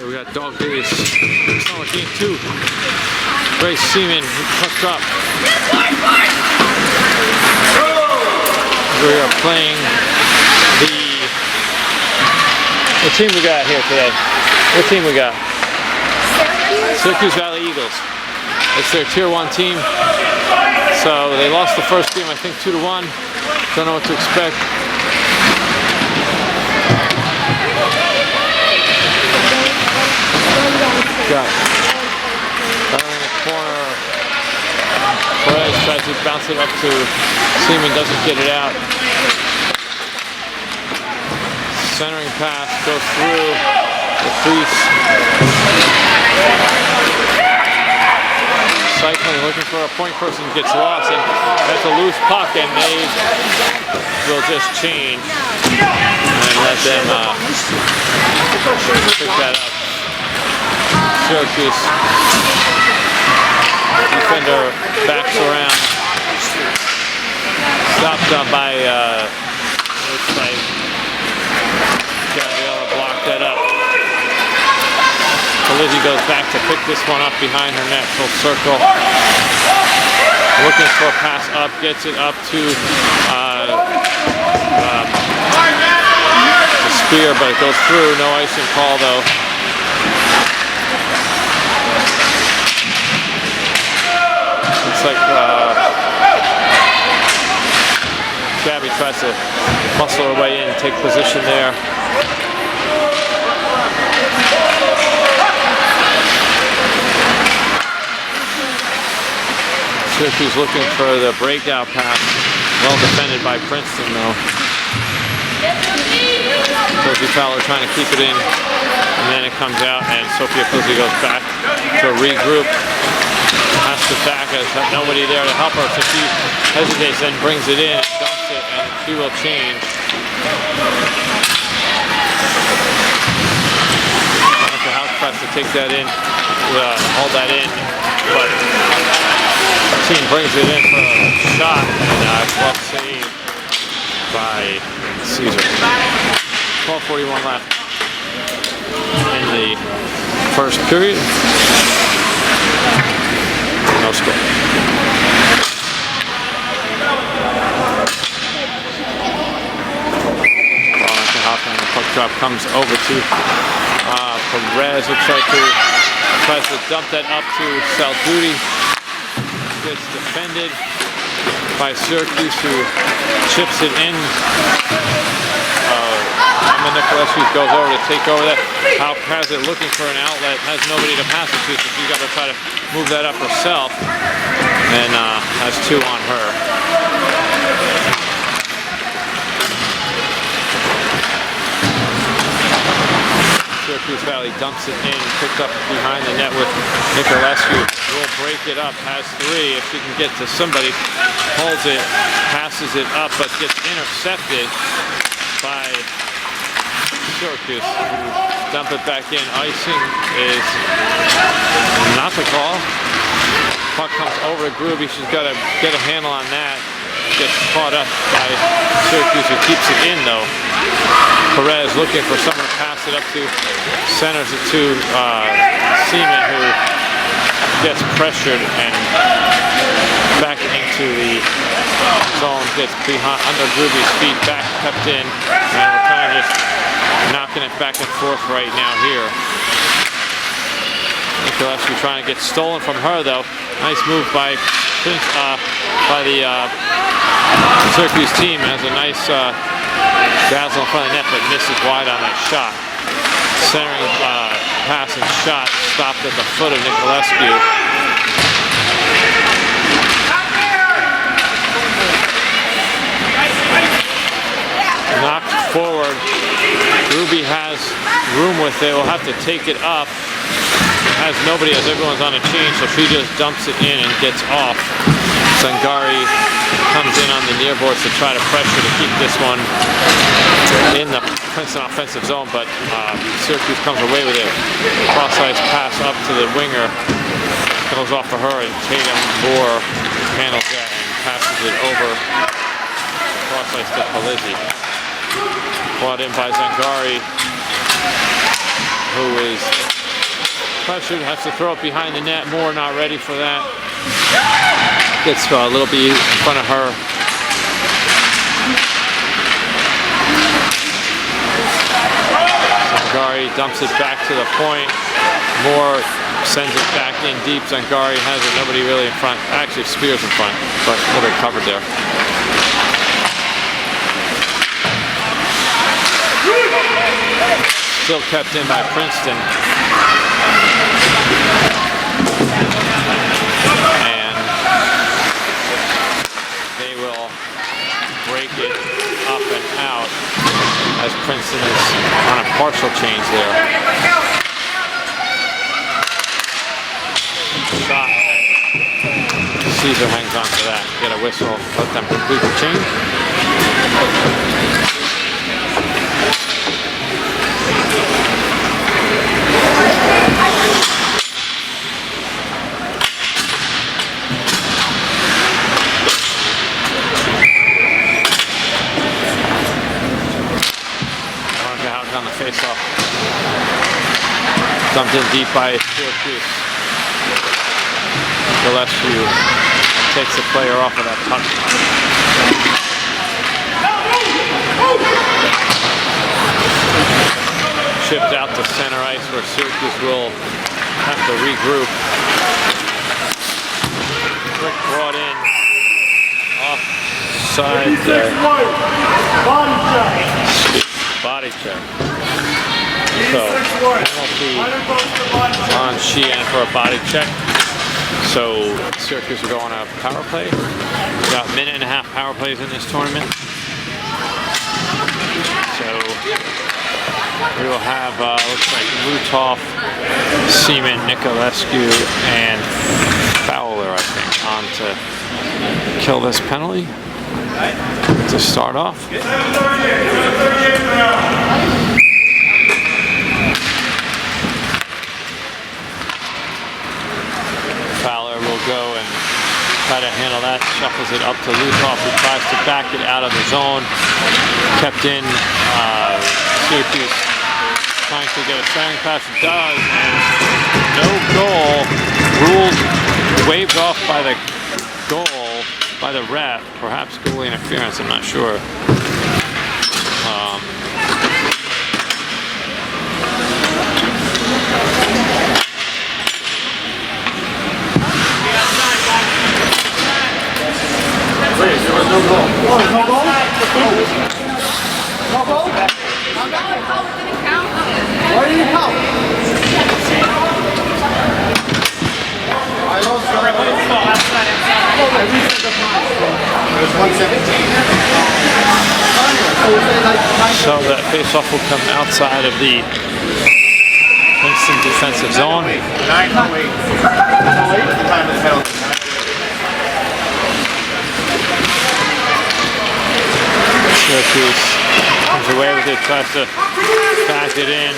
Okay, we got Dawg Daze. Summer game 2. Grace Seaman, pucked up. We are playing the... What team we got here today? What team we got? Syracuse Valley Eagles. It's their Tier 1 team. So they lost the first game, I think 2-1. Don't know what to expect. Got in the corner. Perez tries to bounce it up to Seaman, doesn't get it out. Centering pass goes through the crease. Cycling, looking for a point person, gets lost, and that's a loose puck, and they will just change and let them pick that up. Syracuse defender backs around, stopped by looks like Gabriella blocked that up. Lizzie goes back to pick this one up behind her net. Full circle. Looking for a pass up, gets it up to the spear, but it goes through. No icing call though. Looks like Gabby tries to muscle her way in, take position there. Syracuse looking for the breakout pass. Well defended by Princeton though. Sophie Fowler trying to keep it in, and then it comes out, and Sophia Puzzi goes back to regroup. Passes it back, has nobody there to help her, so she hesitates, then brings it in, dumps it, and she will change. Monica House tries to take that in, hold that in, but team brings it in for a shot, and glove save by Caesar. 12:41 left in the first period. No score. And the puck drop comes over to Perez. Looks like he tries to dump that up to Salduti. Gets defended by Syracuse, who chips it in. Nicolescu goes over to take over that. How has it looking for an outlet, has nobody to pass it to, so she's got to try to move that up herself, and has two on her. Syracuse Valley dumps it in, picked up behind the net with Nicolescu. Will break it up, has three. If she can get to somebody, holds it, passes it up, but gets intercepted by Syracuse. Dump it back in. Icing is not the call. Puck comes over to Groovy. She's got to get a handle on that. Gets caught up by Syracuse, who keeps it in though. Perez looking for someone to pass it up to, centers it to Seaman, who gets pressured and back into the zone, gets behind under Groovy's feet, back kept in, and we're kind of just knocking it back and forth right now here. Nicolescu trying to get stolen from her though. Nice move by the Syracuse team. Has a nice dazzle in front of the net, but misses wide on that shot. Centering pass and shot stopped at the foot of Nicolescu. Knocked forward. Ruby has room with it. Will have to take it up. Has nobody as everyone's on a change, so she just dumps it in and gets off. Zangari comes in on the near boards to try to pressure to keep this one in the Princeton offensive zone, but Syracuse comes away with it. Cross-ice pass up to the winger. Goes off for her, and Tatum Moore handles that and passes it over. Cross-ice to Palizzi. Brought in by Zangari. who is pressured, has to throw it behind the net. Moore not ready for that. Gets a little bit in front of her. Zangari dumps it back to the point. Moore sends it back in deep. Zangari has it. Nobody really in front. Actually, Spears in front, but nobody covered there. Still kept in by Princeton. And they will break it up and out as Princeton is on a partial change there. Shot. Caesar hangs on to that. Get a whistle. Let them complete the change. On the face-off. Dumped in deep by Syracuse. Gillespie takes the player off of that puck. Chipped out to center ice where Syracuse will have to regroup. Quick brought in offside there. Body check. So penalty on Sheehan for a body check. So Syracuse will go on a power play. We've got a minute and a half power plays in this tournament. So we will have looks like Lutoff, Seaman, Nicolescu, and Fowler, I think, on to kill this penalty to start off. Fowler will go and try to handle that, shuffles it up to Lutoff, who tries to back it out of the zone. Kept in, Syracuse trying to get a centering pass, does, and no goal. Ruled, waved off by the goal, by the ref, perhaps goalie interference, I'm not sure. There was no goal. Oh, no goal? No goal? Why didn't it count? I lost So that face-off will come outside of the Princeton defensive zone. 9:08. The time is held. Syracuse comes away with it, tries to back it in.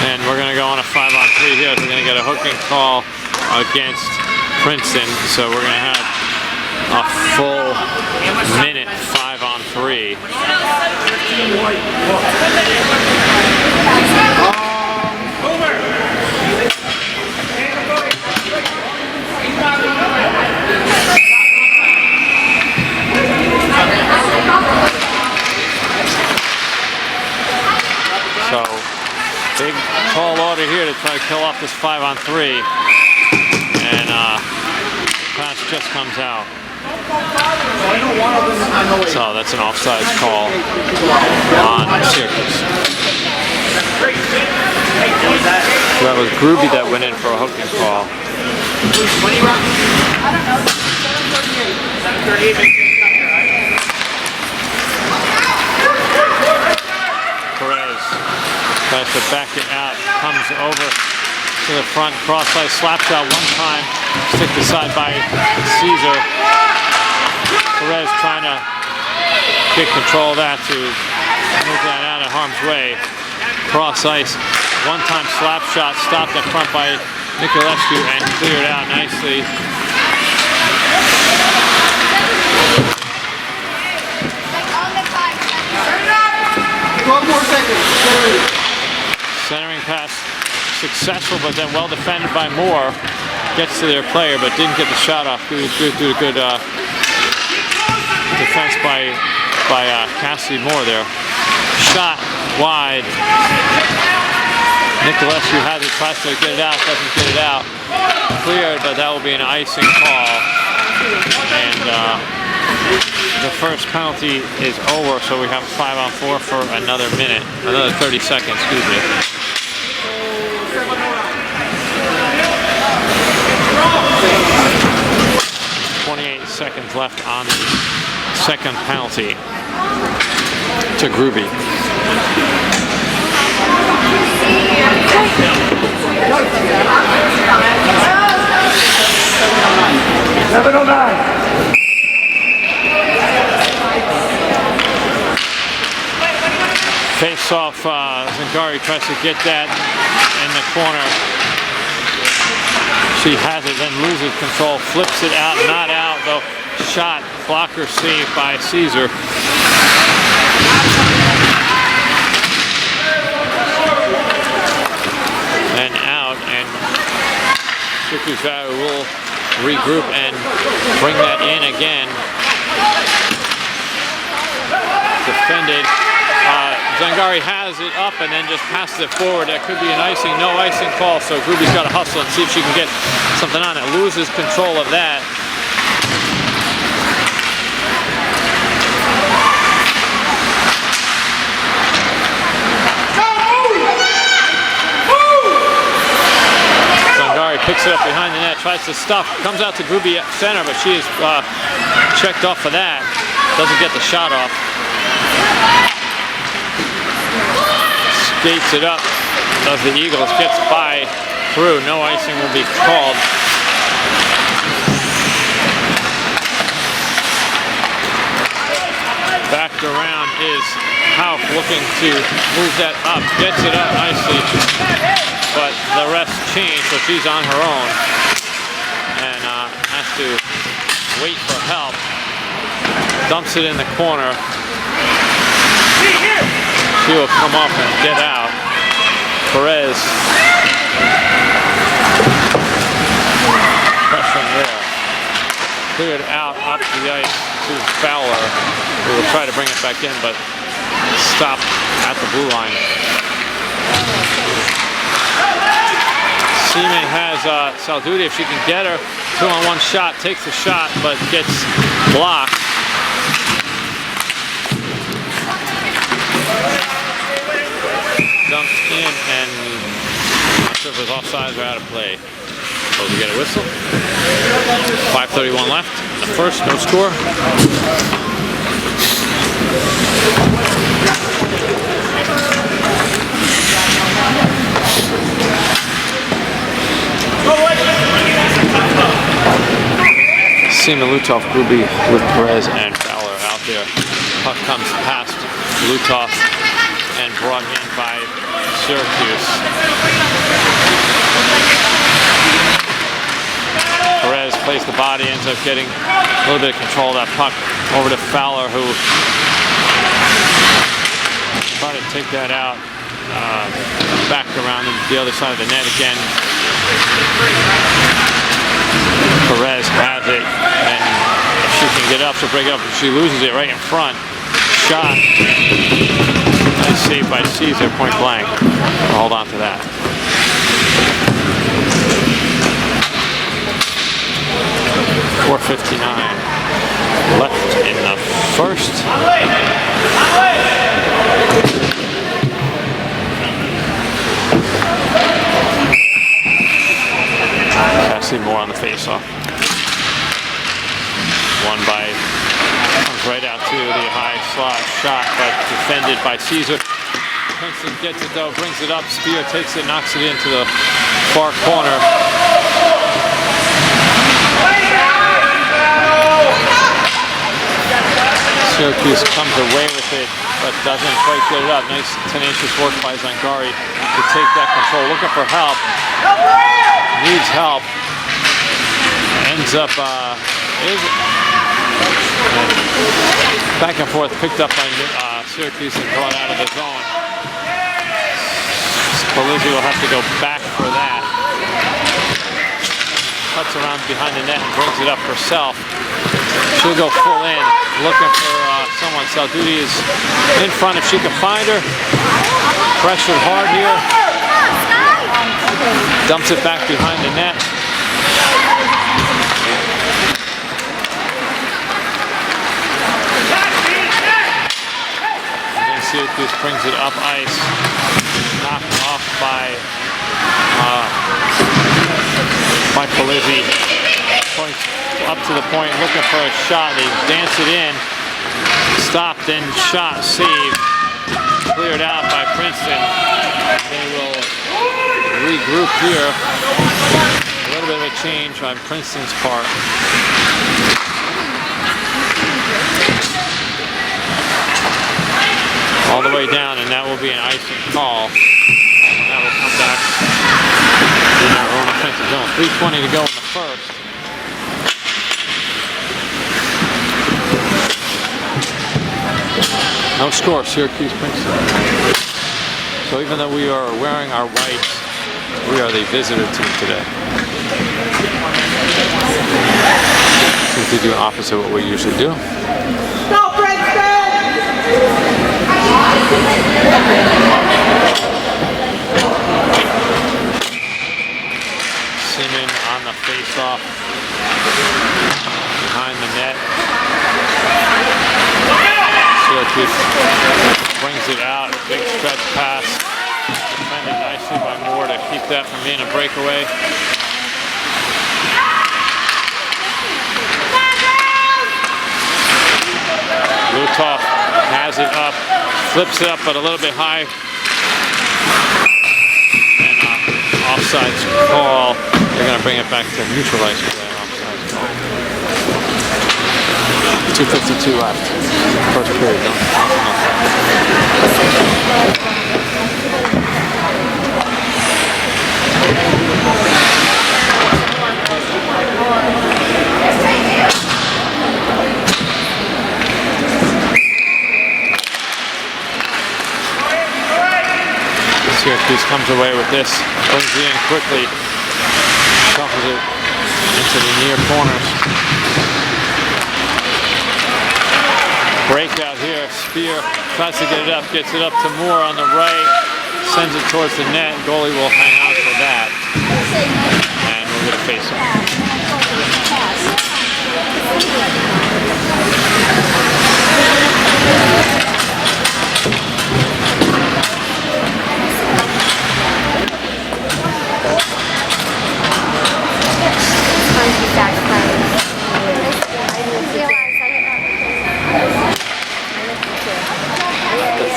And we're going to go on a 5-on-3 here. We're going to get a hooking call against Princeton. So we're going to have a full minute 5-on-3. So big tall order here to try to kill off this 5-on-3. And pass just comes out. So that's an offside call on Syracuse. So that was Groovy that went in for a hooking call. Perez tries to back it out, comes over to the front, cross ice, slap shot one time, stick to side by Caesar. Perez trying to get control of that to move that out of harm's way. Cross ice, one time slap shot, stopped up front by Nicolescu and cleared out nicely. More seconds. pass successful, but then well defended by Moore. Gets to their player, but didn't get the shot off. Good defense by Cassidy Moore there. Shot wide. Nicolescu has it, tries to get it out, doesn't get it out. Cleared, but that will be an icing call. And the first penalty is over, so we have 5-on-4 for another minute. Another 30 seconds, excuse me. 28 seconds left on the second penalty to Gruby. Face off, Zangari tries to get that in the corner. She has it, then loses control, flips it out, not out though. Shot, blocker saved by Caesar. And out, and Syracuse Valley will regroup and bring that in again. Defended. Zangari has it up and then just passes it forward. That could be an icing, no icing call, so Gruby's got to hustle and see if she can get something on it. Loses control of that. Zangari picks it up behind the net, tries to stuff, comes out to Gruby at center, but she is checked off for that. Doesn't get the shot off. Skates it up, does the Eagles, gets by through, no icing will be called. Backed around is Hauk looking to move that up, gets it up nicely, but the rest changed, so she's on her own and has to wait for help. Dumps it in the corner. She will come up and get out. Perez pressuring there. Cleared out up the ice to Fowler, who will try to bring it back in, but stopped at the blue line. Seaman has Salduti if she can get her. 2-on-1 shot, takes the shot, but gets blocked. Dumped in, and I'm not sure if it was offside or out of play. So we get a whistle. 5:31 left. The first, no score. Seaman, Lutov, Gruby with Perez and Fowler out there. Puck comes past Lutov and brought in by Syracuse. Perez plays the body, ends up getting a little bit of control of that puck over to Fowler, who tried to take that out, back around to the other side of the net again. Perez has it, and if she can get up, she'll break it up. If she loses it right in front, shot. Nice save by Caesar, point blank. We'll hold on to that. .459 left in the first. Cassidy Moore on the faceoff. Won by, comes right out to the high slot shot, but defended by Caesar. Princeton gets it though, brings it up, Spear takes it, knocks it into the far corner. Syracuse comes away with it, but doesn't quite get it up. Nice tenacious work by Zangari to take that control. Looking for help. Needs help. Ends up, back and forth, picked up by Syracuse and brought out of the zone. Lilies will have to go back for that. Cuts around behind the net and brings it up herself. She'll go full in, looking for someone. Salduti is in front if she can find her. Pressured hard here. Dumps it back behind the net. And then Syracuse brings it up ice. Knocked off by Lilies. Points up to the point, looking for a shot. They dance it in. Stopped and shot, saved. Cleared out by Princeton. They will regroup here. A little bit of a change on Princeton's part. All the way down, and that will be an icing call. And that will come back in our own offensive zone. 3:20 to go in the first. No score, Syracuse Princeton. So even though we are wearing our whites, we are the visitor team today. Seems to do an opposite of what we usually do. Go Princeton! Simon on the face-off behind the net. Syracuse brings it out, big stretch pass, defended nicely by Moore to keep that from being a breakaway. Lutov has it up, flips it up but a little bit high, and offsides call. They're going to bring it back to neutralize for that offsides call. 2:52 left. First period. Syracuse comes away with this, brings it in quickly, shuffles it into the near corners. Breakout here, Spear tries to get it up, gets it up to Moore on the right, sends it towards the net, goalie will hang on for that, and we'll get a face-off.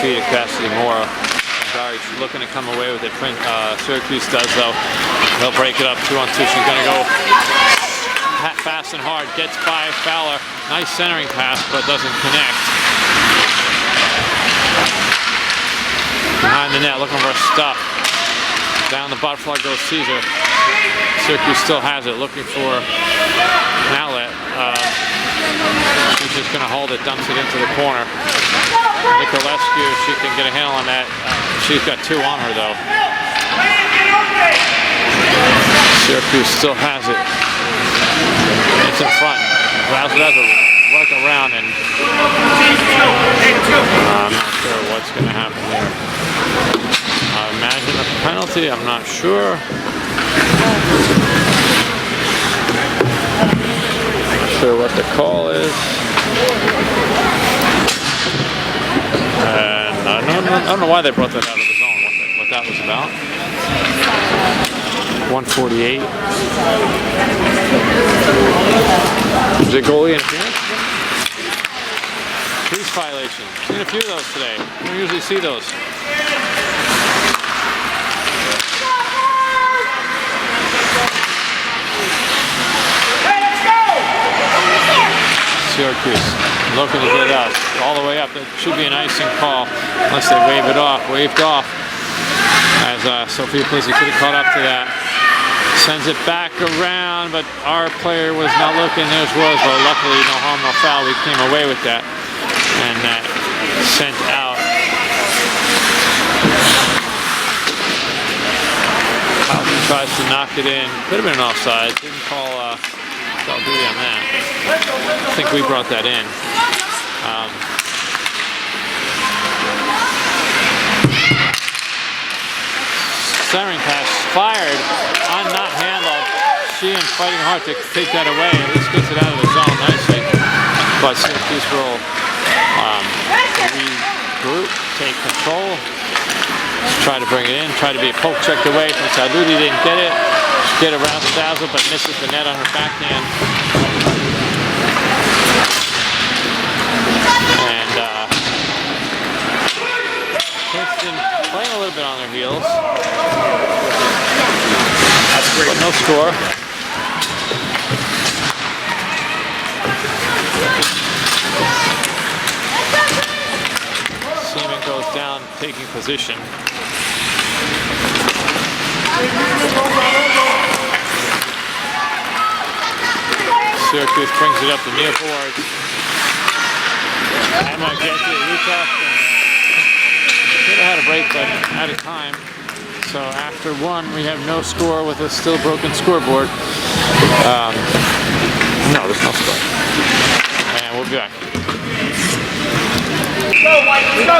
Defeated Cassidy Moore. Dawg looking to come away with it. Syracuse does though. They'll break it up 2-on-2. She's going to go fast and hard. Gets by Fowler. Nice centering pass, but doesn't connect. Behind the net, looking for stuff. Down the butterfly goes Caesar. Syracuse still has it, looking for an outlet. She's just going to hold it, dumps it into the corner. Nicolescu, she can get a handle on that. She's got two on her though. Syracuse still has it. It's in front. Razzle work around, and I'm not sure what's going to happen there. I imagine a penalty, I'm not sure. Not sure what the call is. And I don't know why they brought that out of the zone, what that was about. 148. Is it goalie interference? Crease violation. Seen a few of those today. We don't usually see those. Syracuse looking to get up, all the way up. It should be an icing call unless they wave it off. Waved off as Sophia Plizzi could have caught up to that. Sends it back around, but our player was not looking. Theirs was, but luckily no harm, no foul. We came away with that, and that sent out tries to knock it in. Could have been an offside. Didn't call duty on that. I think we brought that in. Centering pass fired on, not handled. Sheehan fighting hard to take that away. At least gets it out of the zone nicely. But Syracuse will regroup, take control. Try to bring it in, try to be a poke checked away from Saludi, didn't get it. Get around Stazzle, but misses the net on her backhand. And Princeton playing a little bit on their heels. That's great. But no score. Seaman goes down, taking position. Syracuse brings it up the near boards. Emma gets it, Luca. Could have had a break, but out of time. So after one, we have no score with a still broken scoreboard. No, there's no score. And we'll be back.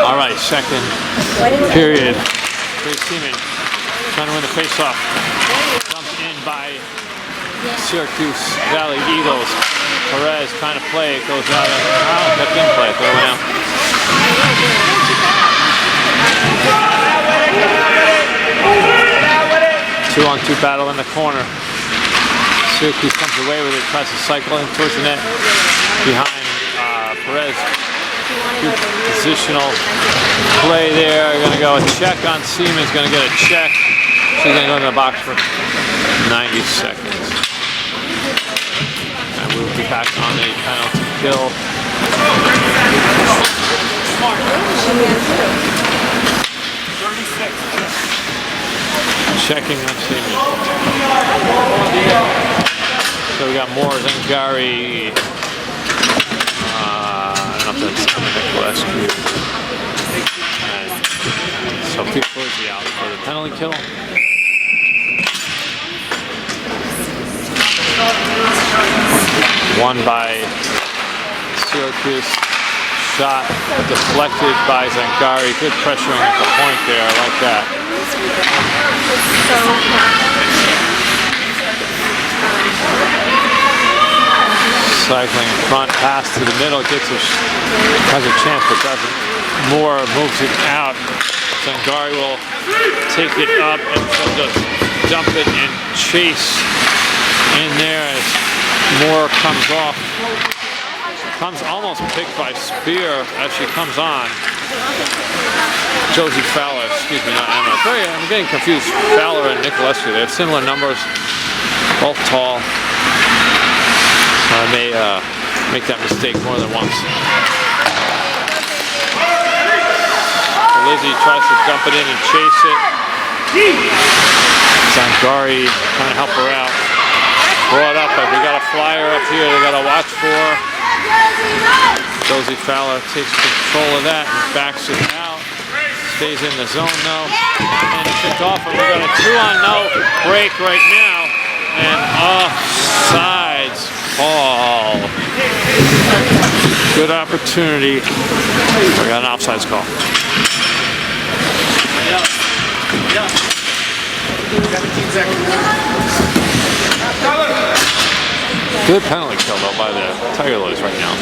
All right, second period. Grace Seaman trying to win the face-off. Dumped in by Syracuse Valley Eagles. Perez trying to play it, goes out. That didn't play it, but it went out. 2-on-2 battle in the corner. Syracuse comes away with it, tries to cycle in towards the net. Behind Perez. Good positional play there. Going to go a check on Seaman's going to get a check. She's going to go in the box for 90 seconds. And we'll be back on the penalty kill. Checking on Seaman. So we got more Zangari. Nicolescu. And Sophie Fuzzy out for the penalty kill. Won by Syracuse. Shot deflected by Zangari. Good pressuring at the point there. I like that. Cycling in front, pass to the middle, has a chance but doesn't. Moore moves it out. Zangari will take it up and just dump it and chase in there as Moore comes off. Comes almost picked by Spear as she comes on. Josie Fowler, excuse me, not Emma. I'm getting confused. Fowler and Nicolescu, they have similar numbers, both tall. I may make that mistake more than once. Lizzie tries to dump it in and chase it. Zangari trying to help her out. Brought up, but we got a flyer up here they got to watch for. Josie Fowler takes control of that and backs it out. Stays in the zone though. And kicked off, and we got a 2-on-0 break right now. And offsides. Ball. Good opportunity. We got an offsides call. 17 seconds. Good penalty kill though by the Tiger Lilies right now.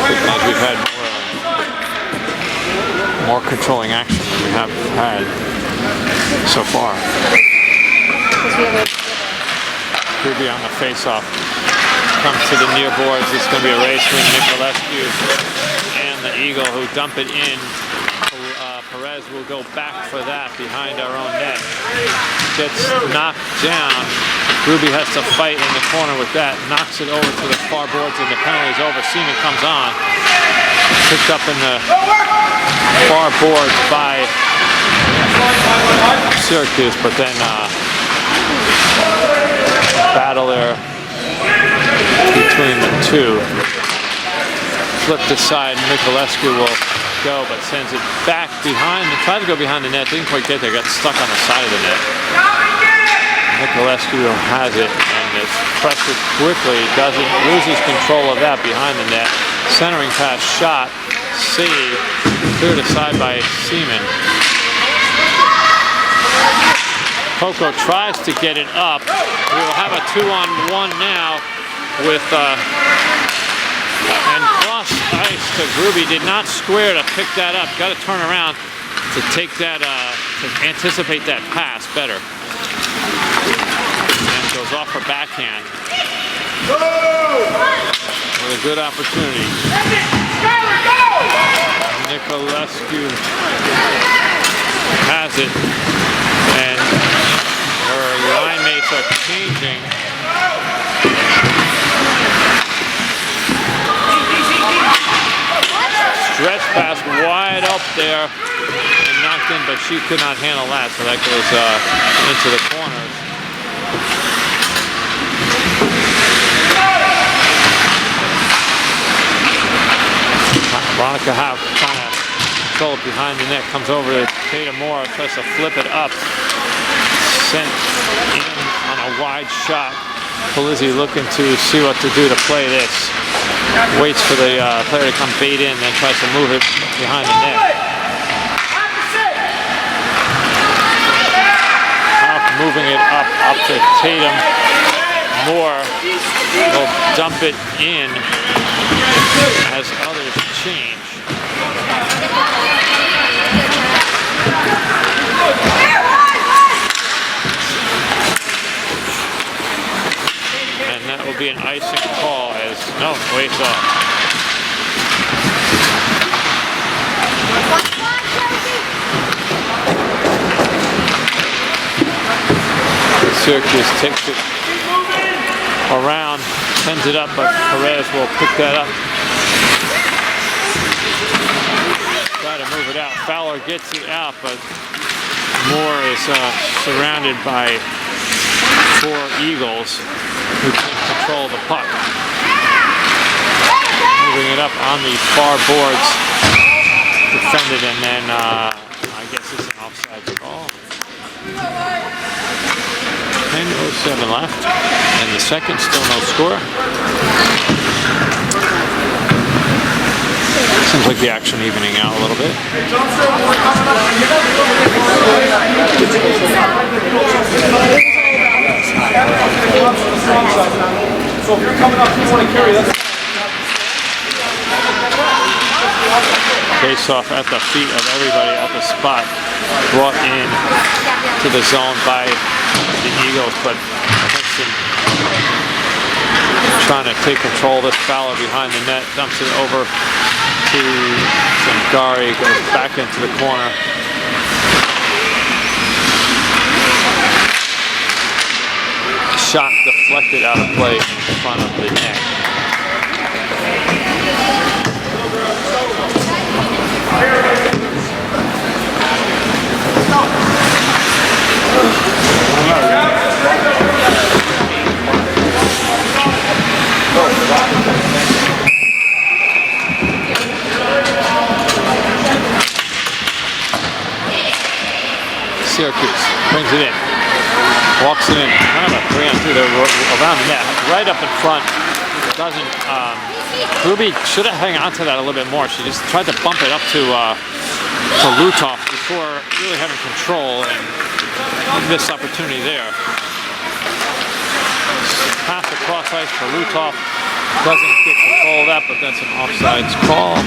As we've had more controlling action than we have had so far. Ruby on the face-off. Comes to the near boards. It's going to be a race between Nicolescu and the Eagle who dump it in. Perez will go back for that behind our own net. Gets knocked down. Ruby has to fight in the corner with that. Knocks it over to the far boards and the penalty is over. Seaman comes on. Picked up in the far boards by Syracuse, but then battle there between the two. Flipped aside, Nicolescu will go, but sends it back behind. Tried to go behind the net, didn't quite get there, got stuck on the side of the net. Nicolescu has it, and it's pressed it quickly, loses control of that behind the net. Centering pass shot, save, cleared aside by Seaman. Coco tries to get it up. We will have a 2-on-1 now with and cross ice to Gruby. Did not square to pick that up. Got to turn around to take that, to anticipate that pass better. And goes off for backhand. With a good opportunity. Nicolescu has it, and her line mates are changing. Stretch pass wide up there and knocked in, but she could not handle that, so that goes into the corners. Veronica Howe trying to control it behind the net, comes over to Tatum Moore, tries to flip it up, sent in on a wide shot. Polizzi looking to see what to do to play this. Waits for the player to come bait in, then tries to move it behind the net. Moving it up to Tatum. Moore will dump it in as others change. And that will be an icing call as, no, waits off. Syracuse takes it around, sends it up, but Perez will pick that up. Try to move it out. Fowler gets it out, but Moore is surrounded by 4 Eagles who take control of the puck. Moving it up on the far boards, defended, and then I guess it's an offside call. 10:07 left, and the second, still no score. Seems like the action evening out a little bit. So if you're coming up, you want to carry that. Face off at the feet of everybody at the spot, brought in to the zone by the Eagles, but Princeton trying to take control of this. Fowler behind the net, dumps it over to Zangari, goes back into the corner. Shot deflected out of play in front of the net. Syracuse brings it in, walks it in, kind of a 3-on-2. They're around the net, right up in front. Doesn't. Ruby should have hung on to that a little bit more. She just tried to bump it up to Lutov before really having control, and missed opportunity there. Pass across ice for Lutov. Doesn't get control of that, but that's an offsides call.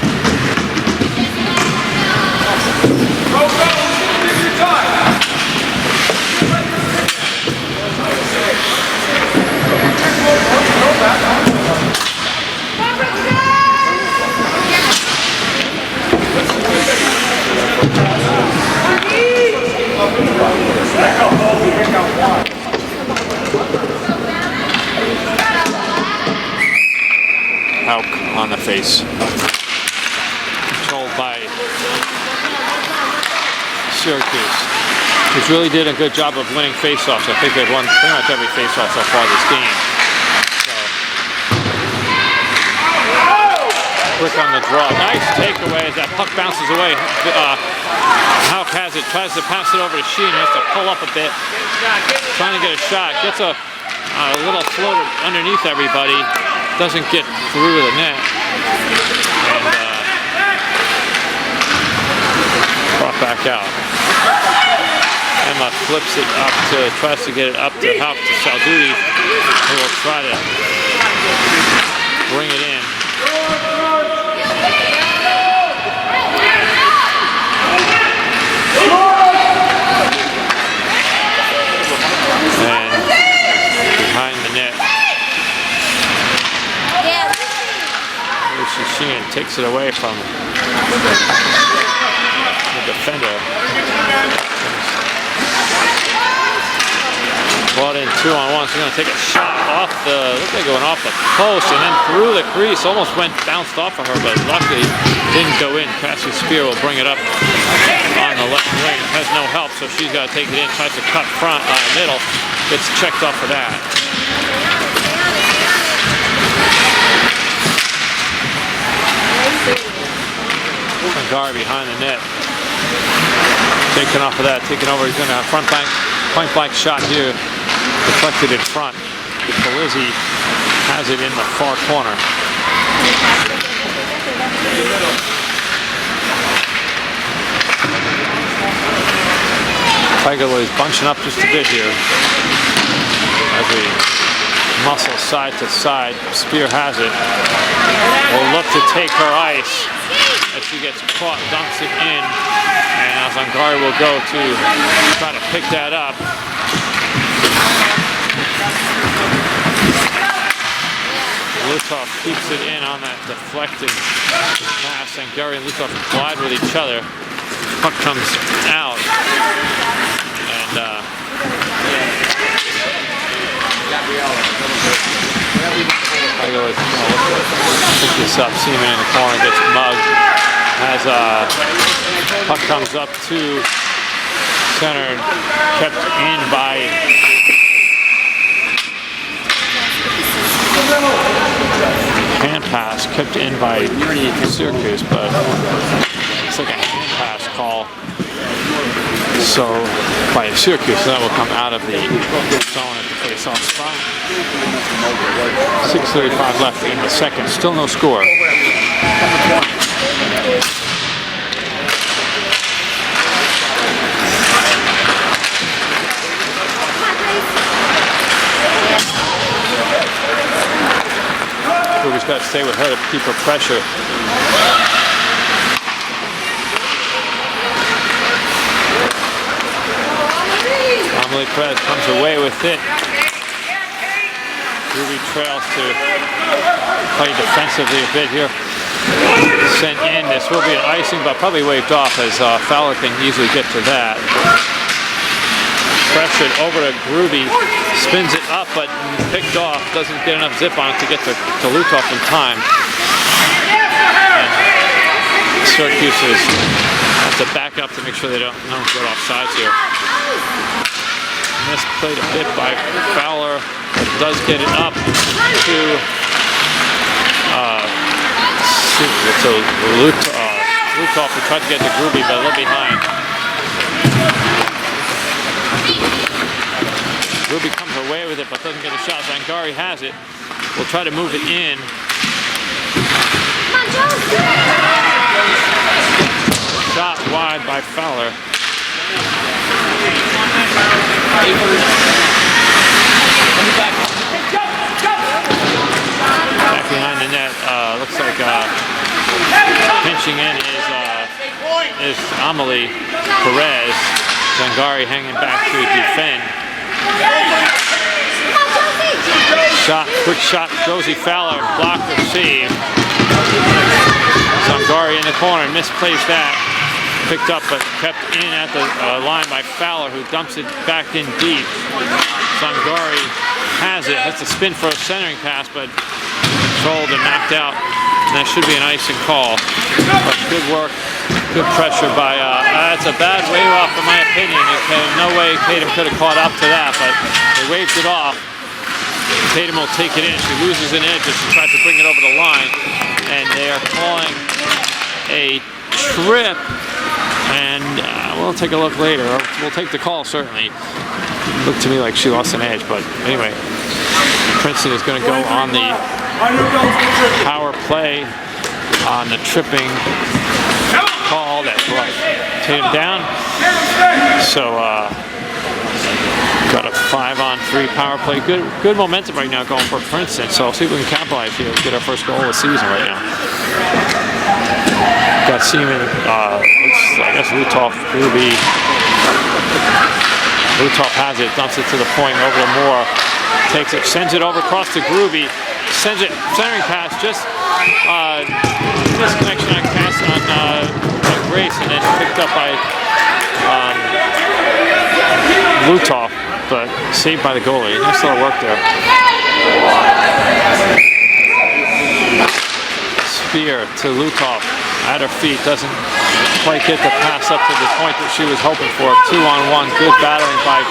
Out on the face. Controlled by Syracuse, which really did a good job of winning faceoffs. I think they've won pretty much every faceoff so far this game. So, quick on the draw. Nice takeaway as that puck bounces away. Hauk has it, tries to pass it over to Sheen. He has to pull up a bit, trying to get a shot. Gets a little floater underneath everybody. Doesn't get through the net. And brought back out. Emma flips it up tries to get it up to Hauk to Salduti, who will try to bring it in. And behind the net, Lucy Sheehan takes it away from the defender. Brought in 2-on-1, so he's going to take a shot off looks like going off the post and then through the crease. Almost bounced off of her, but luckily didn't go in. Cassie Spear will bring it up on the left wing. Has no help, so she's got to take it in. Tries to cut front, middle. Gets checked off for that. Gar behind the net. Taken off of that, taken over. He's going to have point blank shot here. Deflected in front. Lizzie has it in the far corner. Tiger is bunching up just a bit here as we muscle side to side. Spear has it. Will look to take her ice as she gets caught, dunks it in, and Zangari will go to try to pick that up. Lutov keeps it in on that deflected pass. Zangari and Lutov collide with each other. Puck comes out, and Tiger is going to look to pick this up. Seaman in the corner gets mugged. As puck comes up to center, kept in by hand pass, kept in by Syracuse, but it's like a hand pass call. So by Syracuse, that will come out of the zone at the face-off spot. 6:35 left in the second. Still no score. Ruby's got to stay with her to keep her pressure. Emily Perez comes away with it. Ruby trails to play defensively a bit here. Sent in. This will be an icing, but probably waved off as Fowler can easily get to that. Pressured over to Ruby, spins it up, but picked off. Doesn't get enough zip on it to get to Lutov in time. And Syracuse has to back up to make sure they don't get off sides here. Misplayed a bit by Fowler. Does get it up to Lutov, who tried to get to Gruby, but a little behind. Ruby comes away with it, but doesn't get a shot. Zangari has it. We'll try to move it in. Shot wide by Fowler. Back behind the net, looks like pinching in is Amelie Perez. Zangari hanging back to defend. Quick shot, Josie Fowler, blocked receive. Zangari in the corner, misplays that. Picked up but kept in at the line by Fowler, who dumps it back in deep. Zangari has it, has to spin for a centering pass, but controlled and knocked out. And that should be an icing call. But good work, good pressure by, that's a bad wave off in my opinion. No way Tatum could have caught up to that, but they waved it off. Tatum will take it in. She loses an edge as she tries to bring it over the line. And they are calling a trip. And we'll take a look later. We'll take the call, certainly. Looked to me like she lost an edge, but anyway. Princeton is going to go on the power play on the tripping call that brought Tatum down. So, got a 5-on-3 power play. Good momentum right now going for Princeton. So, see if we can capitalize here and get our first goal of the season right now. Got Seaman, I guess Lutov, Ruby. Lutov has it, dumps it to the point over to Moore. Takes it, sends it over across to Groovy. Sends it, centering pass, just misconnection on pass on Grace, and then picked up by Lutov, but saved by the goalie. Nice little work there. Spear to Lutov at her feet, doesn't quite get the pass up to the point that she was hoping for. 2-on-1, good battling by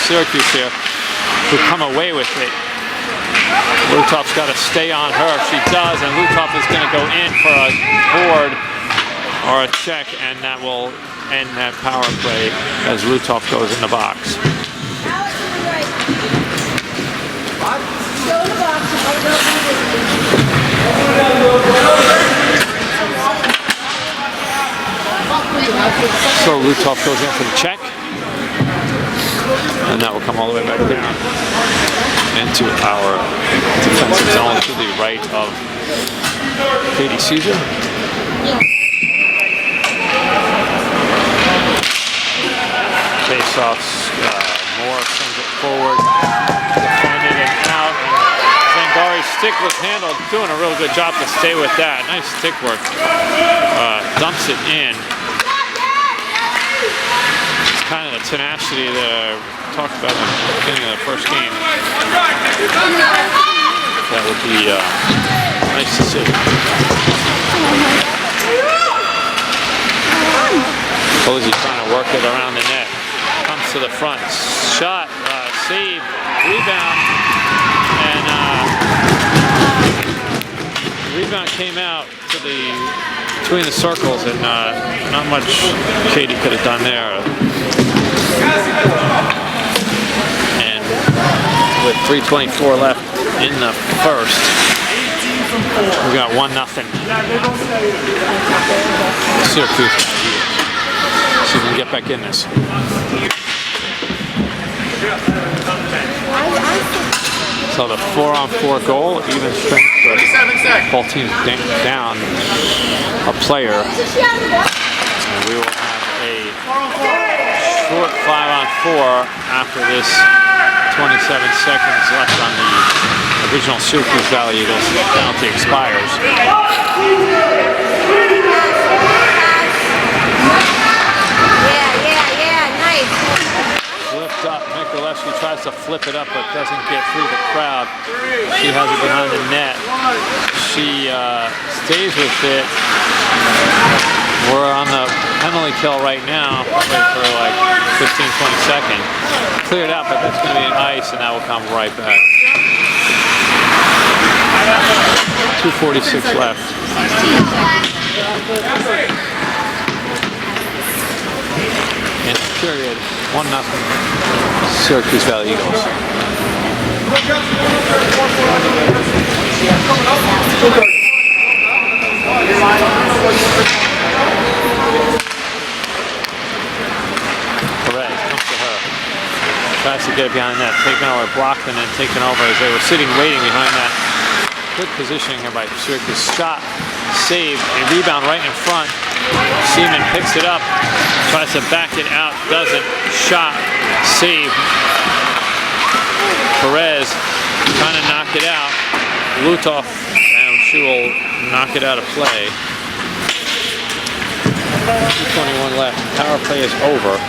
Syracuse here, who come away with it. Lutov's got to stay on her. She does, and Lutov is going to go in for a board or a check, and that will end that power play as Lutov goes in the box. So Lutov goes in for the check, and that will come all the way back down into our defensive zone to the right of Katie Caesar. Face-offs, Moore sends it forward, defended and out, and Zangari's stick was handled, doing a real good job to stay with that. Nice stick work. Dumps it in. It's kind of the tenacity that I talked about in the beginning of the first game. That would be nice to see. Posey trying to work it around the net. Comes to the front. Shot, save, rebound, and rebound came out to between the circles, and not much Katie could have done there. And with 3:24 left in the first, we got 1-0. Syracuse. See if we can get back in this. So the 4-on-4 goal, even strength, but both teams down a player. And we will have a short 5-on-4 after this 27 seconds left on the original Syracuse Valley Eagles. Penalty expires. Flipped up. Mikuleski tries to flip it up, but doesn't get through the crowd. She has it behind the net. She stays with it. We're on the penalty kill right now, probably for like 15-20 seconds. Cleared out, but that's going to be an ice, and that will come right back. 2:46 left. In the period, 1-0 Syracuse Valley Eagles. Perez comes to her. Tries to get it behind that, taken over, blocked, and then taken over as they were sitting waiting behind that. Good positioning here by Syracuse. Shot, save, a rebound right in front. Seaman picks it up, tries to back it out, doesn't. Shot, save. Perez trying to knock it out. Lutov, and she will knock it out of play. 2:21 left. Power play is over.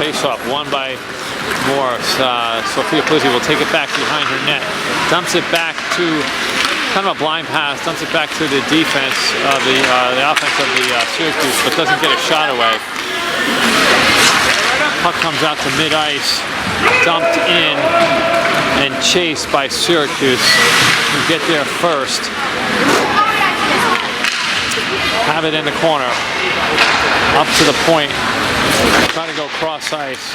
face-off, won by Moore. Sophia Polizzi will take it back behind her net. Dumps it back to kind of a blind pass. Dumps it back to the defense of the offense of the Syracuse, but doesn't get a shot away. Puck comes out to mid-ice, dumped in and chased by Syracuse, who get there first. Have it in the corner, up to the point, trying to go cross ice.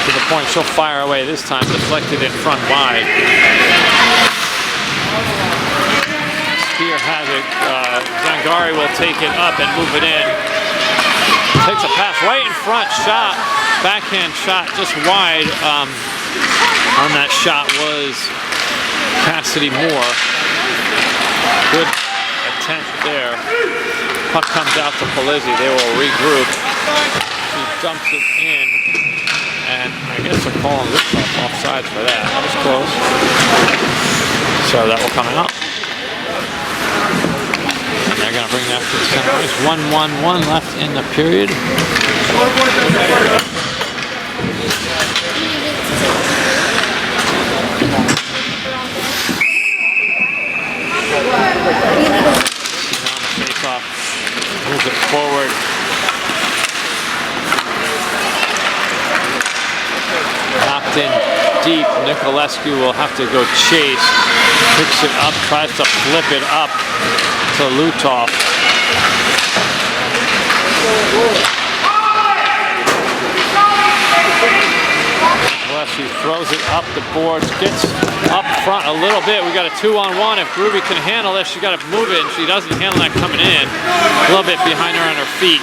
To the point, she'll fire away this time, deflected in front wide. Spear has it, Zangari will take it up and move it in. Takes a pass right in front, shot. Backhand shot just wide on that shot was Cassidy Moore. Good attempt there. Puck comes out to Polizzi. They will regroup. She dumps it in. And I guess they're calling this offsides for that. That was close. So that will come out. And they're going to bring that to the center ice. 1-1-1 left in the period. Face-off, moves it forward. Knocked in deep. Nicolescu will have to go chase. Picks it up, tries to flip it up to Lutov. She throws it up the boards, gets up front a little bit. We got a 2-on-1. If Ruby can handle this, she got to move it, and she doesn't handle that coming in. A little bit behind her on her feet.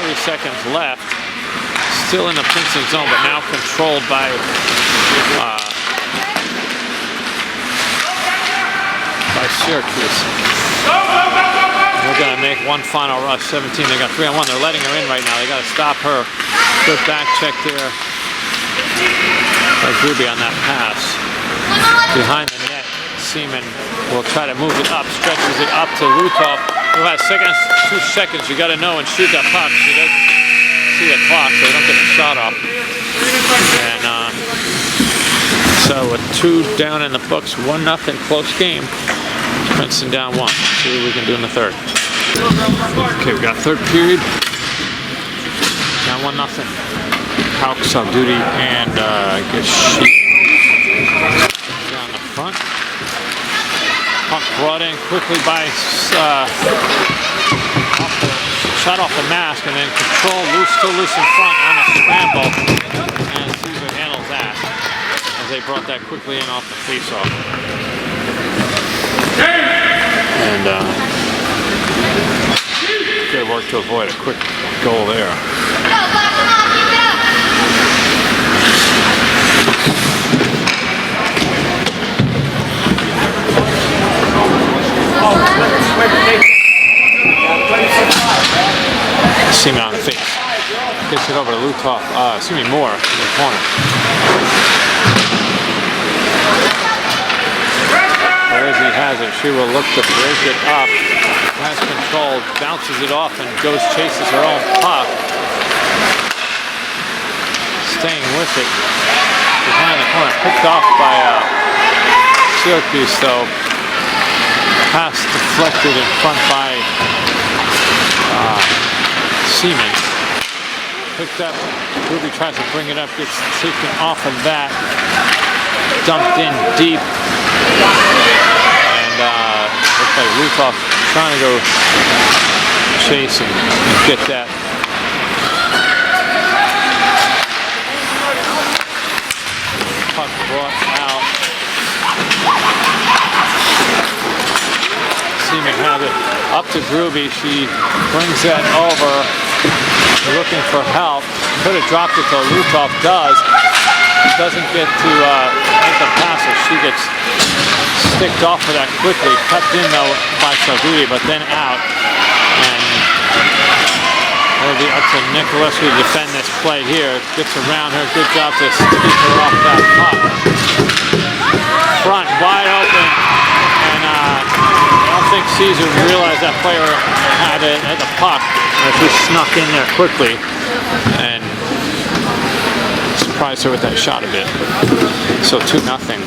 30 seconds left. Still in the Princeton zone, but now controlled by Syracuse. We're going to make one final rush. 17. They got 3-on-1. They're letting her in right now. They got to stop her. Good back check there by Gruby on that pass. Behind the net, Seaman will try to move it up. Stretches it up to Lutov. Who has 2 seconds. You got to know and shoot that puck. She doesn't see the clock, so they don't get the shot off. And so with 2 down in the books, 1-0 close game. Princeton down 1. See what we can do in the third. Okay, we got third period. Down 1-0. Hawks on duty, and I guess she down the front. Puck brought in quickly by shot off the mask, and then control still loose in front on a scramble, and Caesar handles that as they brought that quickly in off the face-off. And good work to avoid a quick goal there. Seaman on the face. Gets it over to Lutov. Moore in the corner. Polizzi has it. She will look to break it up. Has control, bounces it off, and chases her own puck. Staying with it. Behind the corner. Picked off by Syracuse, though. Pass deflected in front by Seaman. Picked up. Ruby tries to bring it up. Gets taken off of that. Dumped in deep. And looks like Lutov trying to go chase and get that. Puck brought out. Seaman has it up to Gruby. She brings that over, looking for help. Could have dropped it to Lutov. Doesn't get to make the pass, as she gets sticked off of that quickly. Cut in though by Salguti, but then out. And It'll be up to Nicolescu to defend this play here. Gets around her. Good job to keep her off that puck. Front wide open, and I don't think Caesar realized that player had it at the puck. She snuck in there quickly and surprised her with that shot a bit. So 2-0.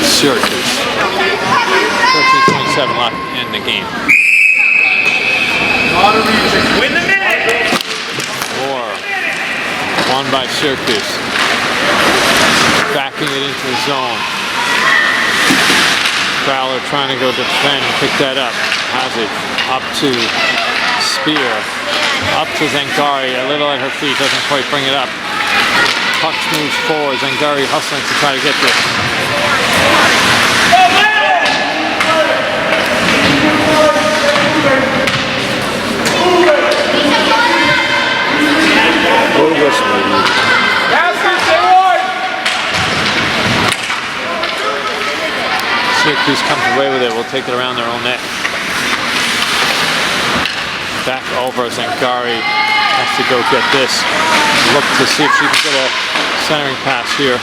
Syracuse. 13:27 left in the game. Win the minute! Won by Syracuse. Backing it into the zone. Fowler trying to go defend, pick that up. Has it up to Spear. Up to Zangari, a little at her feet, doesn't quite bring it up. Puck moves forward, Zangari hustling to try to get this. Syracuse comes away with it, will take it around their own net. Back over, Zangari has to go get this. Look to see if she can get a centering pass here.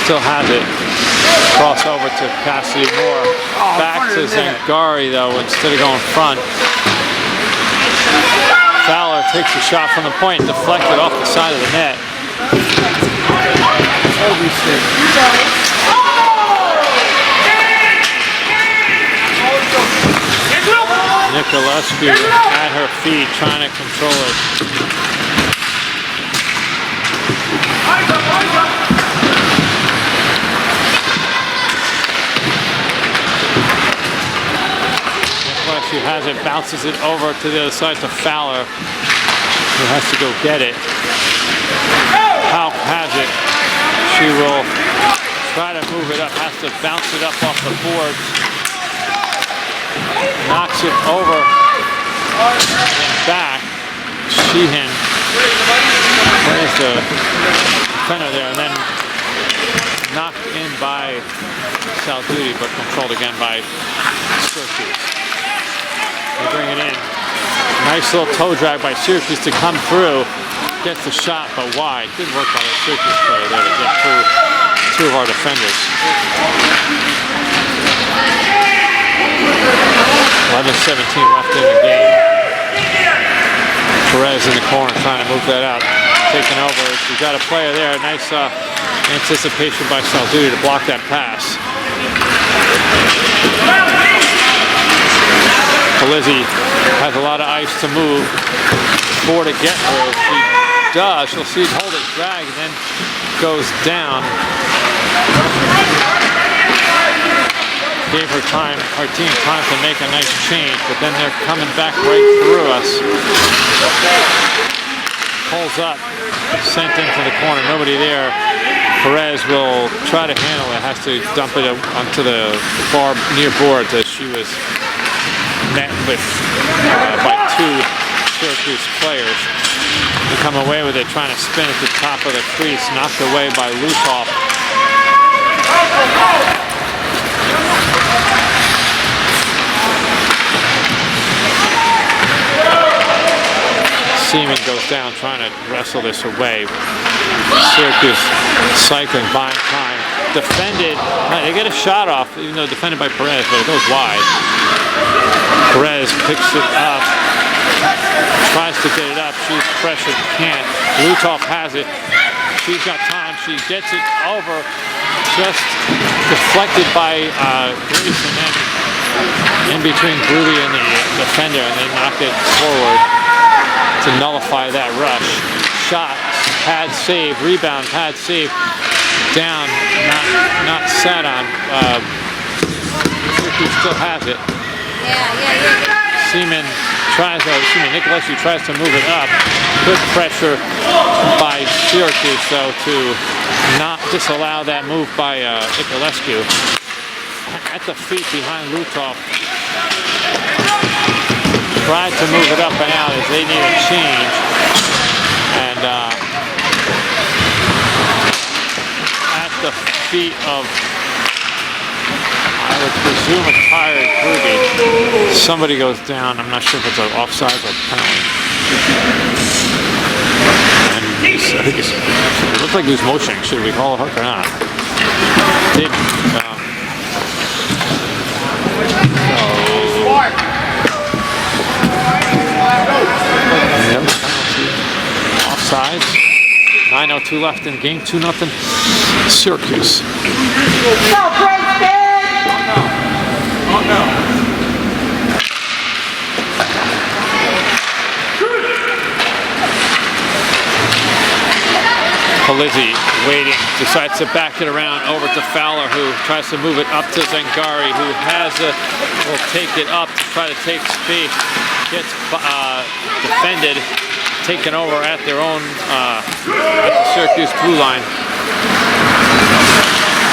Still has it. Cross over to Cassidy Moore. Back to Zangari though, instead of going front. Fowler takes a shot from the point, deflected off the side of the net. Nicolescu at her feet, trying to control it. Nicolescu has it, bounces it over to the other side to Fowler, who has to go get it. Hauk has it. She will try to move it up, has to bounce it up off the boards. Knocks it over and back. Sheehan plays the defender there, and then knocked in by South Duty, but controlled again by Syracuse. They bring it in. Nice little toe drag by Syracuse to come through. Gets the shot, but wide. Good work by the Syracuse player there to get through two of our defenders. 11:17 left in the game. Perez in the corner trying to move that out. Taking over. She's got a player there. Nice anticipation by Salduti to block that pass. Palizzi has a lot of ice to move. 4 to get through. She does. She'll see it hold it, drag, and then goes down. Gave her time, our team time to make a nice change, but then they're coming back right through us. Pulls up, sent into the corner, nobody there. Perez will try to handle it, has to dump it onto the far near board as she was met with by 2 Syracuse players. They come away with it, trying to spin at the top of the crease, knocked away by Lutoff. Seaman goes down trying to wrestle this away. Syracuse cycling, buying time. Defended. They get a shot off, even though defended by Perez, but it goes wide. Perez picks it up. Tries to get it up. She's pressured. Can't. Lutoff has it. She's got time. She gets it over. Just deflected by Grace, and then in between Groovy and the defender, and they knock it forward to nullify that rush. Shot, pad save, rebound, pad save, down, not sat on. Syracuse still has it. Seaman Nicolescu tries to move it up. Good pressure by Syracuse, though, to not disallow that move by Nicolescu. At the feet behind Lutoff. Tried to move it up and out as they need a change. And at the feet of, I would presume a tired Ruby. Somebody goes down. I'm not sure if it's an offside or penalty. And I think it looked like he was motioning. Should we call a hook or not? Didn't. Offsides. 9:02 left in the game. 2-0. Syracuse. Go, Princeton! Oh no. Lizzie waiting, decides to back it around over to Fowler, who tries to move it up to Zangari, who will take it up to try to take speed. Gets defended, taken over at their own at the Syracuse blue line.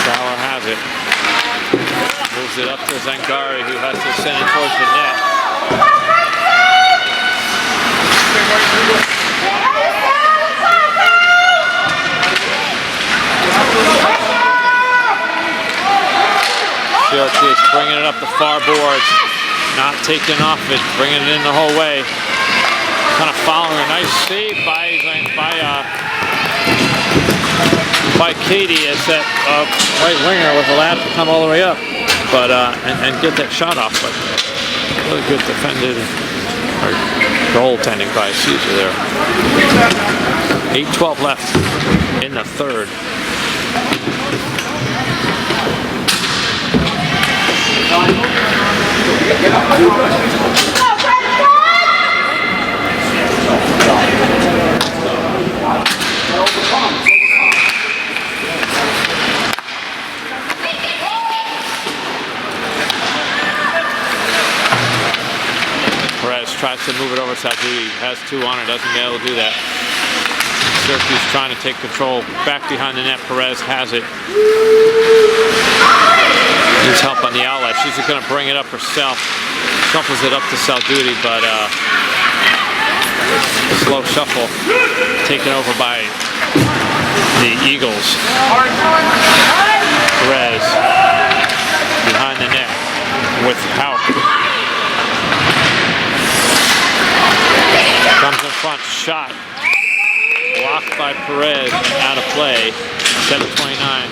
Fowler has it. Moves it up to Zangari, who has to send it towards the net. Syracuse bringing it up the far boards, not taking off it, bringing it in the whole way. Kind of following a nice save by Katie as that right winger was allowed to come all the way up, but and get that shot off. But really good defended or goaltending by Caesar there. 8:12 left in the third. Perez tries to move it over Salduti, has 2 on it, doesn't get able to do that. Syracuse trying to take control back behind the net. Perez has it. Needs help on the outlet. She's just going to bring it up herself. Shuffles it up to Salduti, but slow shuffle taken over by the Eagles. Perez behind the net with Hauk. Comes in front, shot. Blocked by Perez, out of play. 7:29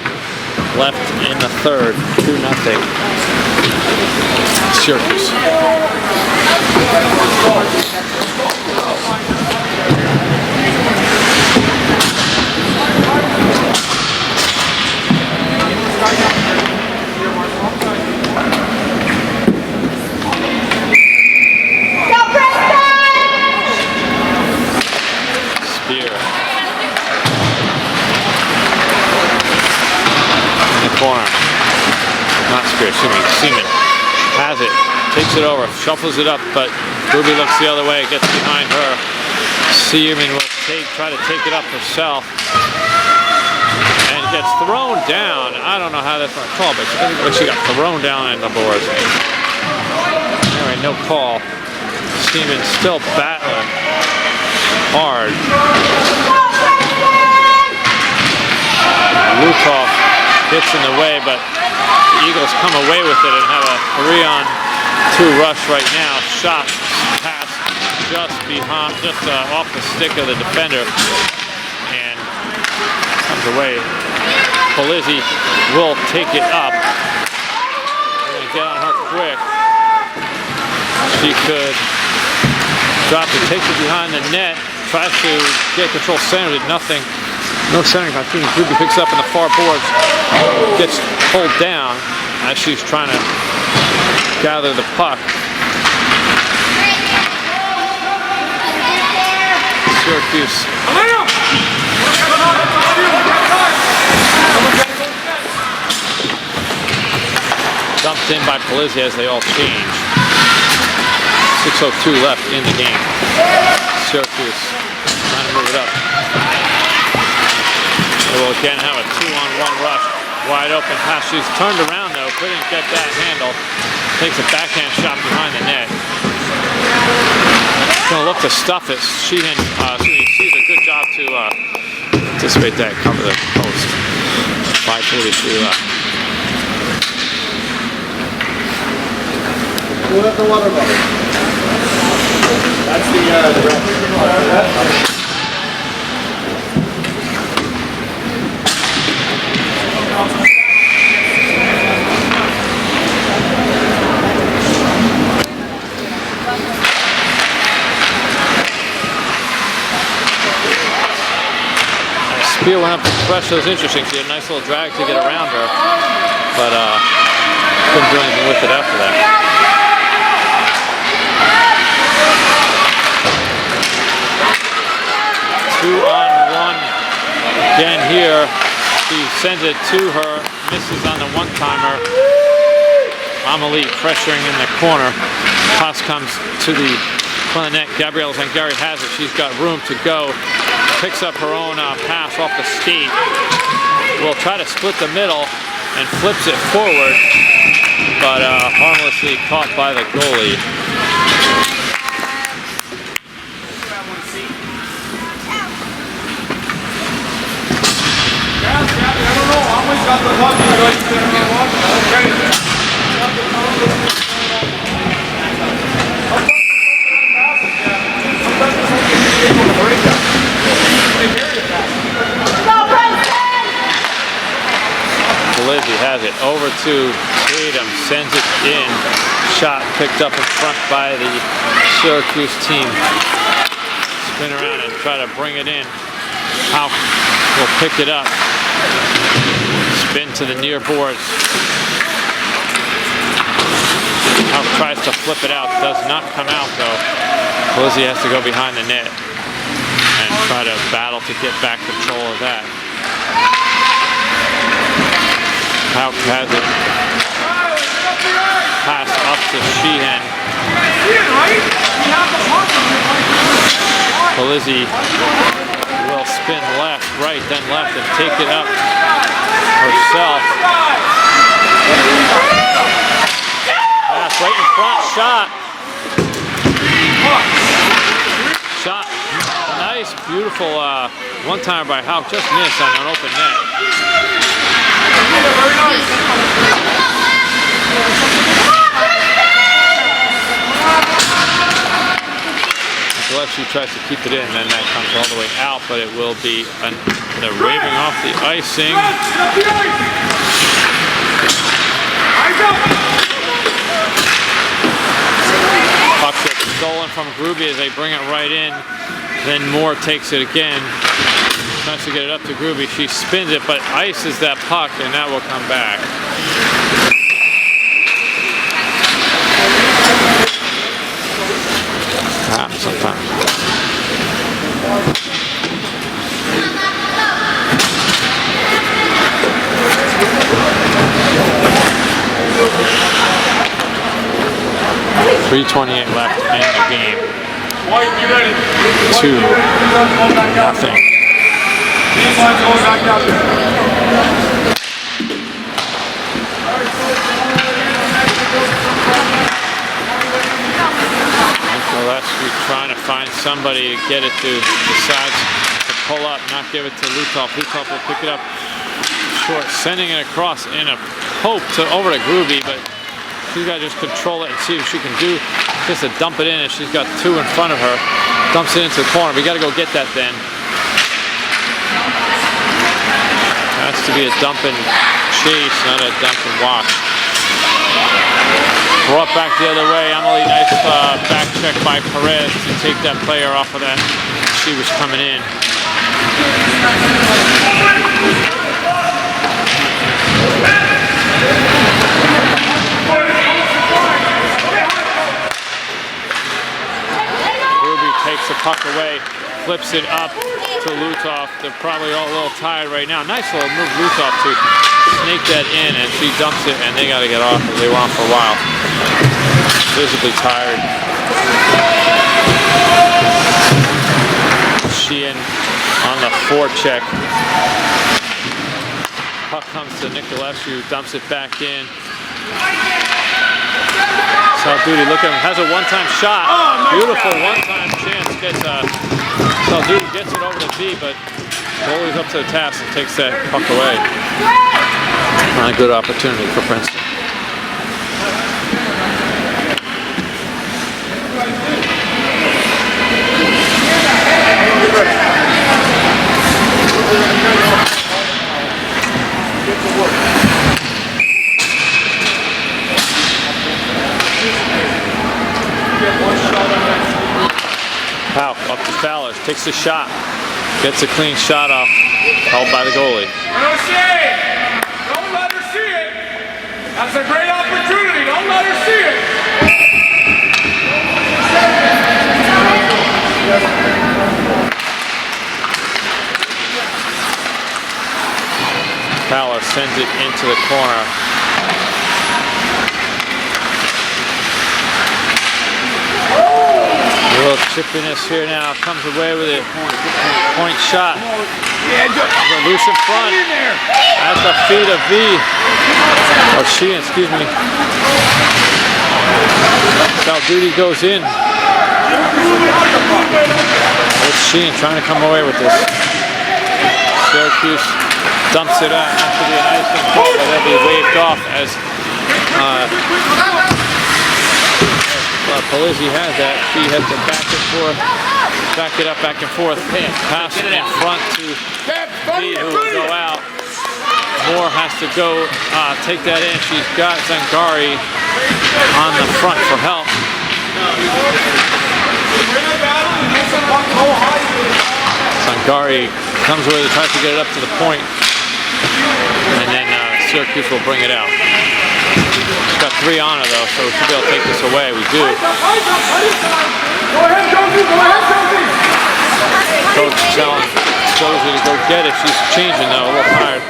left in the third. 2-0. Syracuse. Corner. Not Spear, Seaman has it, takes it over, shuffles it up, but Ruby looks the other way, gets behind her. Seaman will try to take it up herself and gets thrown down. I don't know how that's not called, but she got thrown down in the boards. Anyway, no call. Seaman still battling hard. Lukov gets in the way, but the Eagles come away with it and have a 3-on-2 rush right now. Shot pass just behind, off the stick of the defender, and comes away. Polizzi will take it up. We're gonna get on her quick. She could drop it, takes it behind the net, tries to get control, center, did nothing. No centering by Phoenix. Ruby picks up in the far boards, gets pulled down as she's trying to gather the puck. Syracuse. Dumped in by Polizzi as they all change. 6:02 left in the game. Syracuse trying to move it up. They will again have a 2-on-1 rush. Wide open pass. She's turned around though, couldn't get that handle. Takes a backhand shot behind the net. Gonna look to stuff it. She did a good job to anticipate that, cover the post. 5:43 left. We'll have the water bottle. That's the ref. Spear went up to pressure. It was interesting. She had a nice little drag to get around her, but couldn't do anything with it after that. Two on one again here. She sends it to her, misses on the one-timer. Amelie pressuring in the corner. Toss comes to the front of the net. Gabrielle Zangari has it. She's got room to go. Picks up her own pass off the skate. Will try to split the middle and flips it forward, but harmlessly caught by the goalie. Lizzie has it over to Tatum, sends it in. Shot picked up in front by the Syracuse team. Spin around and try to bring it in. Hauk will pick it up. Spin to the near boards. Hauk tries to flip it out. Does not come out though. Lizzie has to go behind the net and try to battle to get back control of that. Hauk has it. Pass up to Sheehan. Lizzie will spin left, right, then left, and take it up herself. Pass right in front, shot. Shot. Nice, beautiful one-timer by Hauk. Just missed on an open net. Very nice. She tries to keep it in, and then that comes all the way out, but it will be the waving off the icing. Puck gets stolen from Gruby as they bring it right in. Then Moore takes it again. Tries to get it up to Gruby. She spins it, but ices that puck, and that will come back. Sometimes. .328 left in the game. 2-0. We're trying to find somebody to get it to, decides to pull up, not give it to Lutov. Lutov will pick it up short, sending it across in a hope over to Gruby, but she's got to just control it and see what she can do. Just to dump it in, and she's got two in front of her. Dumps it into the corner. We got to go get that then. Has to be a dump and chase, not a dump and walk. Brought back the other way. Amelie, nice back check by Perez to take that player off of that. She was coming in. Ruby takes the puck away, flips it up to Lutov. They're probably all a little tired right now. Nice little move, Lutov, to snake that in, and she dumps it, and they got to get off because they were on for a while. Visibly tired. Sheehan on the forecheck. Puck comes to Nicolescu, dumps it back in. Saldudi, look at him, has a one-time shot. Beautiful one-time chance. Saldudi gets it over to B, but goalie's up to the task and takes that puck away. Not a good opportunity for Princeton. Powell up to Fowler, takes the shot, gets a clean shot off, held by the goalie. Don't see it! Don't let her see it! That's a great opportunity, don't let her see it! Fowler sends it into the corner. A little chippiness here now, comes away with it. Point shot. Loose in front. At the feet of V. Or Sheehan, excuse me. Duty goes in. It's Sheehan trying to come away with this. Syracuse dumps it out. That should be an icing call, but that'll be waved off as Polizzi has that. She has to back it up, back and forth. Pass it in front to V, who will go out. Moore has to go take that in. She's got Zangari on the front for help. Zangari comes with it, tries to get it up to the point, and then Syracuse will bring it out. She's got 3 on her though, so we should be able to take this away. We do. Go ahead, Josie! Go ahead, Josie! Coach telling Josie to go get it. She's changing though, a little tired.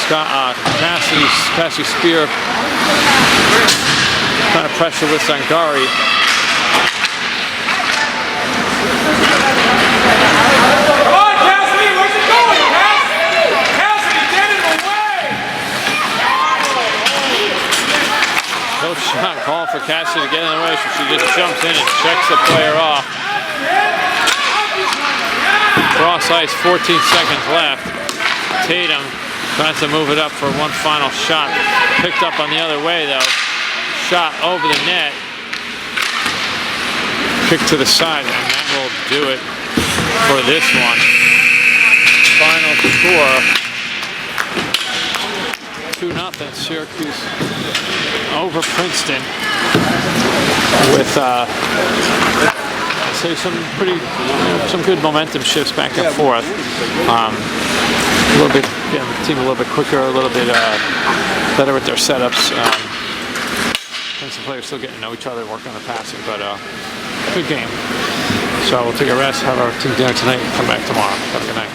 Cassie Spear kind of pressure with Zangari. Come on, Cassidy! Where's it going, Cassidy, get in the way! No shot call for Cassidy to get in the way, so she just jumps in and checks the player off. Cross ice, 14 seconds left. Tatum tries to move it up for one final shot. Picked up on the other way though. Shot over the net. Kick to the side, and that will do it for this one. Final score, 2-0 Syracuse over Princeton with I'd say some good momentum shifts back and forth. A little bit, the team a little bit quicker, a little bit better with their setups. Princeton players still getting to know each other, work on the passing, but good game. So we'll take a rest, have our team dinner tonight, and come back tomorrow. Have a good night.